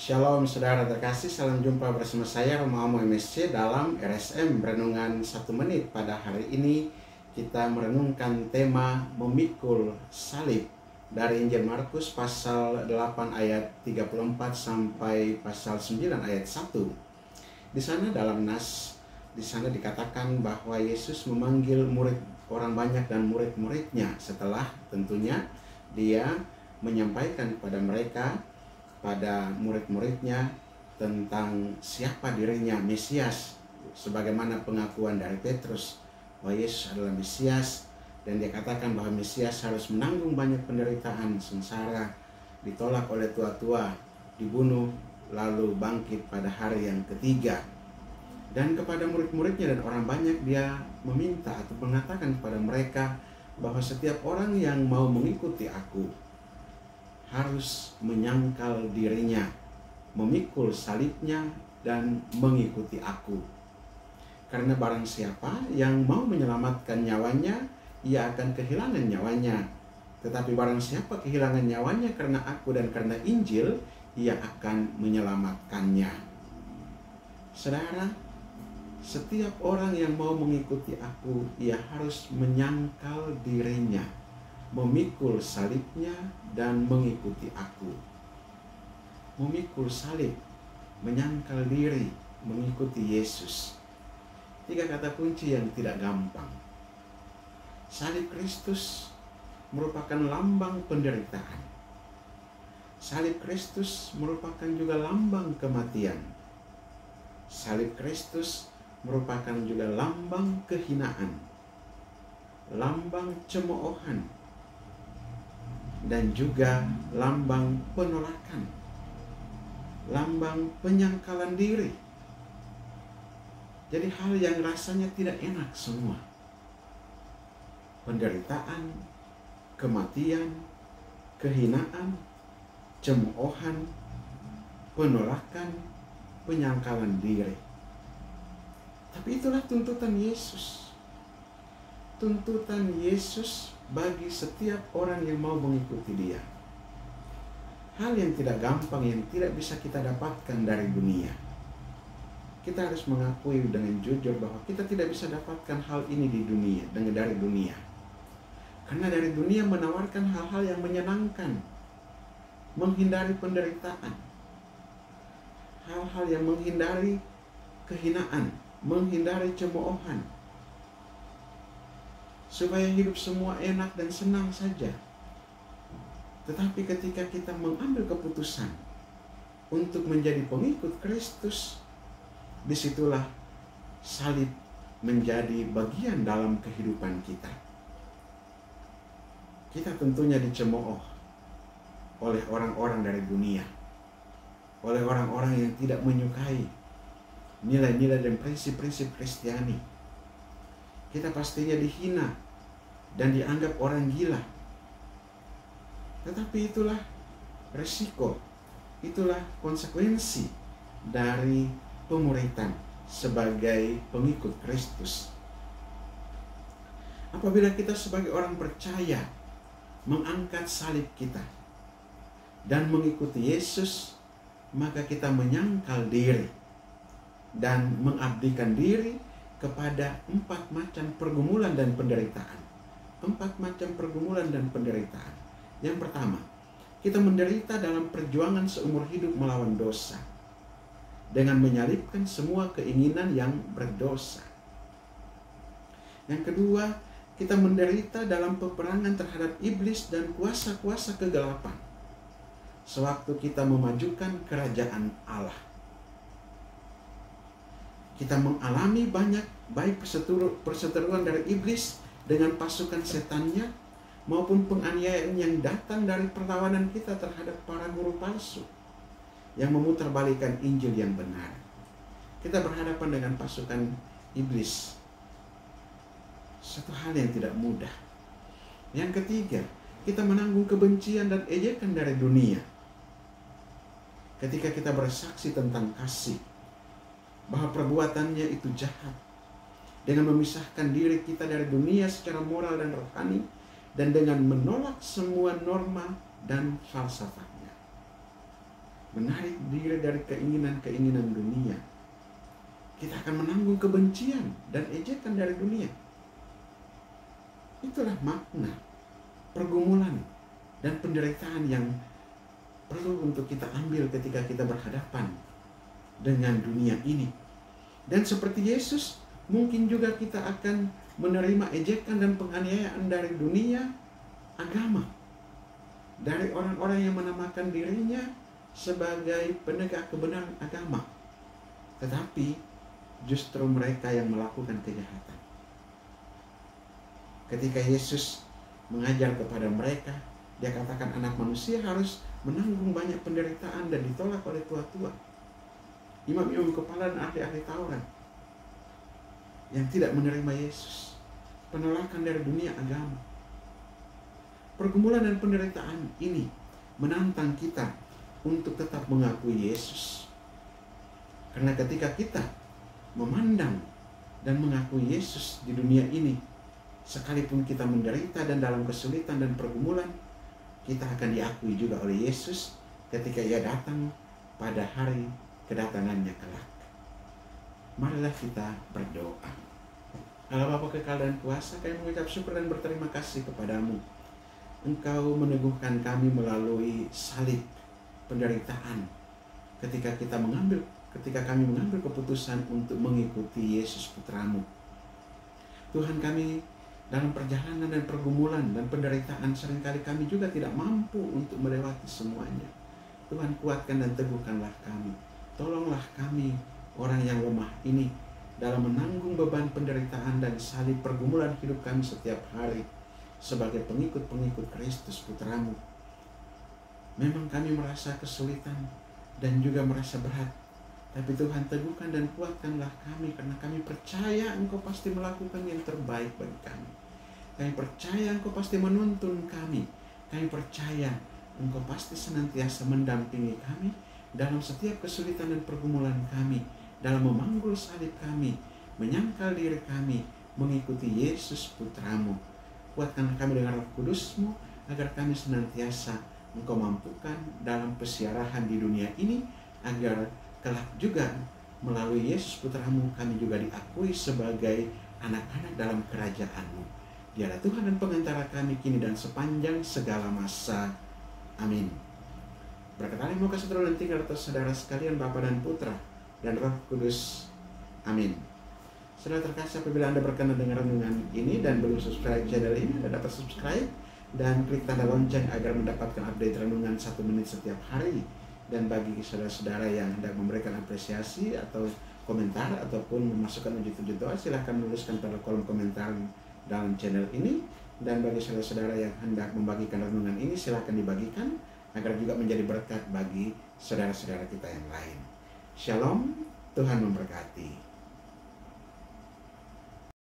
Shalom saudara terkasih, salam jumpa bersama saya Roma Amo MSC dalam RSM Renungan 1 Menit. Pada hari ini kita merenungkan tema memikul salib dari Injil Markus pasal 8 ayat 34 sampai pasal 9 ayat 1. Di sana dalam dikatakan bahwa Yesus memanggil orang banyak dan murid-muridnya setelah tentunya dia menyampaikan kepada mereka, pada murid-muridnya tentang siapa dirinya Mesias, sebagaimana pengakuan dari Petrus bahwa Yesus adalah Mesias, dan dia katakan bahwa Mesias harus menanggung banyak penderitaan, sengsara, ditolak oleh tua-tua, dibunuh, lalu bangkit pada hari yang ketiga. Dan kepada murid-muridnya dan orang banyak dia meminta atau mengatakan kepada mereka bahwa setiap orang yang mau mengikuti aku harus menyangkal dirinya, memikul salibnya, dan mengikuti aku. Karena barang siapa yang mau menyelamatkan nyawanya, ia akan kehilangan nyawanya. Tetapi barang siapa kehilangan nyawanya karena aku dan karena Injil, ia akan menyelamatkannya. Saudara, setiap orang yang mau mengikuti aku, ia harus menyangkal dirinya, memikul salibnya, dan mengikuti aku. Memikul salib, menyangkal diri, mengikuti Yesus. 3 kata kunci yang tidak gampang. Salib Kristus merupakan lambang penderitaan. Salib Kristus merupakan juga lambang kematian. Salib Kristus merupakan juga lambang kehinaan, lambang cemoohan, dan juga lambang penolakan, lambang penyangkalan diri. Jadi hal yang rasanya tidak enak semua. Penderitaan, kematian, kehinaan, cemoohan, penolakan, penyangkalan diri. Tapi itulah tuntutan Yesus. Tuntutan Yesus bagi setiap orang yang mau mengikuti dia. Hal yang tidak gampang, yang tidak bisa kita dapatkan dari dunia. Kita harus mengakui dengan jujur bahwa kita tidak bisa dapatkan hal ini di dunia, dari dunia. Karena dari dunia menawarkan hal-hal yang menyenangkan, menghindari penderitaan, hal-hal yang menghindari kehinaan, menghindari cemoohan, supaya hidup semua enak dan senang saja. Tetapi ketika kita mengambil keputusan untuk menjadi pengikut Kristus, disitulah salib menjadi bagian dalam kehidupan kita. Kita tentunya dicemooh oleh orang-orang dari dunia, oleh orang-orang yang tidak menyukai nilai-nilai dan prinsip-prinsip Kristiani. Kita pastinya dihina dan dianggap orang gila. Tetapi itulah resiko, itulah konsekuensi dari pemuritan sebagai pengikut Kristus. Apabila kita sebagai orang percaya mengangkat salib kita dan mengikuti Yesus, maka kita menyangkal diri dan mengabdikan diri kepada 4 macam pergumulan dan penderitaan. 4 macam pergumulan dan penderitaan. Yang pertama, kita menderita dalam perjuangan seumur hidup melawan dosa, dengan menyalibkan semua keinginan yang berdosa. Yang kedua, kita menderita dalam peperangan terhadap iblis dan kuasa-kuasa kegelapan, sewaktu kita memajukan kerajaan Allah. Kita mengalami banyak baik perseteruan dari iblis dengan pasukan setannya, maupun penganiayaan yang datang dari perlawanan kita terhadap para guru palsu yang memutarbalikkan Injil yang benar. Kita berhadapan dengan pasukan iblis, satu hal yang tidak mudah. Yang ketiga, kita menanggung kebencian dan ejekan dari dunia. Ketika kita bersaksi tentang kasih, bahwa perbuatannya itu jahat, dengan memisahkan diri kita dari dunia secara moral dan rohani, dan dengan menolak semua norma dan falsafatnya. menarik diri dari keinginan-keinginan dunia, kita akan menanggung kebencian dan ejekan dari dunia. Itulah makna pergumulan dan penderitaan yang perlu untuk kita ambil ketika kita berhadapan dengan dunia ini. Dan seperti Yesus, mungkin juga kita akan menerima ejekan dan penganiayaan dari dunia agama, dari orang-orang yang menamakan dirinya sebagai penegak kebenaran agama, tetapi justru mereka yang melakukan kejahatan. Ketika Yesus mengajar kepada mereka, dia katakan anak manusia harus menanggung banyak penderitaan dan ditolak oleh tua-tua, imam-imam kepala dan ahli-ahli Taurat yang tidak menerima Yesus. Penolakan dari dunia agama. Pergumulan dan penderitaan ini menantang kita untuk tetap mengakui Yesus. Karena ketika kita memandang dan mengakui Yesus di dunia ini, sekalipun kita menderita dan dalam kesulitan dan pergumulan, kita akan diakui juga oleh Yesus ketika Ia datang pada hari kedatangannya kelak. Marilah kita berdoa. Allah Bapa kekal dan kuasa, kami mengucap syukur dan berterima kasih kepadamu. Engkau meneguhkan kami melalui salib penderitaan ketika kami mengambil keputusan untuk mengikuti Yesus Putramu. Tuhan, kami dalam perjalanan dan pergumulan dan penderitaan seringkali kami juga tidak mampu untuk melewati semuanya. Tuhan, kuatkan dan teguhkanlah kami. Tolonglah kami orang yang lemah ini dalam menanggung beban penderitaan dan salib pergumulan hidup kami setiap hari sebagai pengikut-pengikut Kristus Putramu. Memang kami merasa kesulitan dan juga merasa berat, tapi Tuhan, teguhkan dan kuatkanlah kami, karena kami percaya Engkau pasti melakukan yang terbaik bagi kami. Kami percaya Engkau pasti menuntun kami. Kami percaya Engkau pasti senantiasa mendampingi kami dalam setiap kesulitan dan pergumulan kami, dalam memanggul salib kami, menyangkal diri kami, mengikuti Yesus Putramu. Kuatkan kami dengan Roh Kudus-Mu, agar kami senantiasa Engkau mampukan dalam pesiarahan di dunia ini, agar kelak juga melalui Yesus Putramu kami juga diakui sebagai anak-anak dalam kerajaan-Mu. Dialah Tuhan dan pengantara kami kini dan sepanjang segala masa. Amin. Berkat Allah, semoga seterusnya dan tinggal atas saudara sekalian, Bapa dan Putra dan Roh Kudus. Amin. Saudara terkasih, apabila Anda berkenan dengan renungan ini dan belum subscribe channel ini, Anda dapat subscribe dan klik tanda lonceng agar mendapatkan update renungan 1 menit setiap hari. Dan bagi saudara-saudara yang hendak memberikan apresiasi atau komentar ataupun memasukkan wujud-wujud doa, silahkan menuliskan pada kolom komentar dalam channel ini. Dan bagi saudara-saudara yang hendak membagikan renungan ini, silahkan dibagikan agar juga menjadi berkat bagi saudara-saudara kita yang lain. Shalom, Tuhan memberkati.